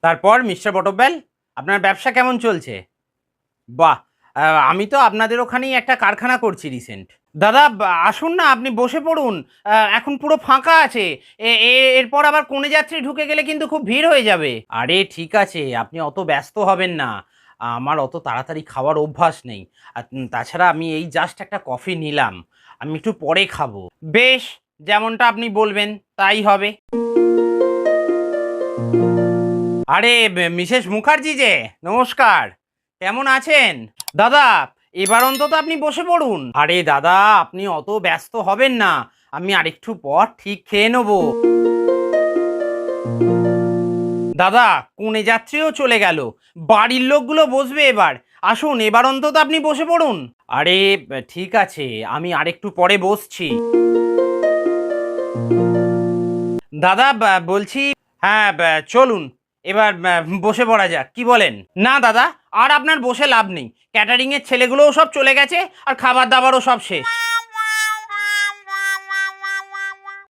তারপর মিস্টার বটব্যাল, আপনার ব্যবসা কেমন চলছে? বাহ! আমি তো আপনাদের ওখানেই একটা কারখানা করছি রিসেন্ট। দাদা আসুন না, আপনি বসে পড়ুন। এখন পুরো ফাঁকা আছে। এ এ এরপর আবার কনে যাত্রী ঢুকে গেলে কিন্তু খুব ভিড় হয়ে যাবে। আরে ঠিক আছে, আপনি অত ব্যস্ত হবেন না। আমার অত তাড়াতাড়ি খাওয়ার অভ্যাস নেই। আর তাছাড়া আমি এই জাস্ট একটা কফি নিলাম। আমি একটু পরে খাবো। বেশ, যেমনটা আপনি বলবেন তাই হবে। আরে মিসেস মুখার্জি যে, নমস্কার। কেমন আছেন? দাদা এবার অন্তত আপনি বসে পড়ুন। আরে দাদা, আপনি অত ব্যস্ত হবেন না। আমি আরেকটু পর ঠিক খেয়ে নেব। দাদা কনে যাত্রীও চলে গেল, বাড়ির লোকগুলো বসবে এবার। আসুন এবার অন্তত আপনি বসে পড়ুন। আরে ঠিক আছে, আমি আরেকটু পরে বসছি। দাদা বলছি, হ্যাঁ চলুন এবার বসে পড়া যাক, কি বলেন? না দাদা, আর আপনার বসে লাভ নেই। ক্যাটারিং এর ছেলেগুলোও সব চলে গেছে, আর খাবার দাবারও সব শেষ।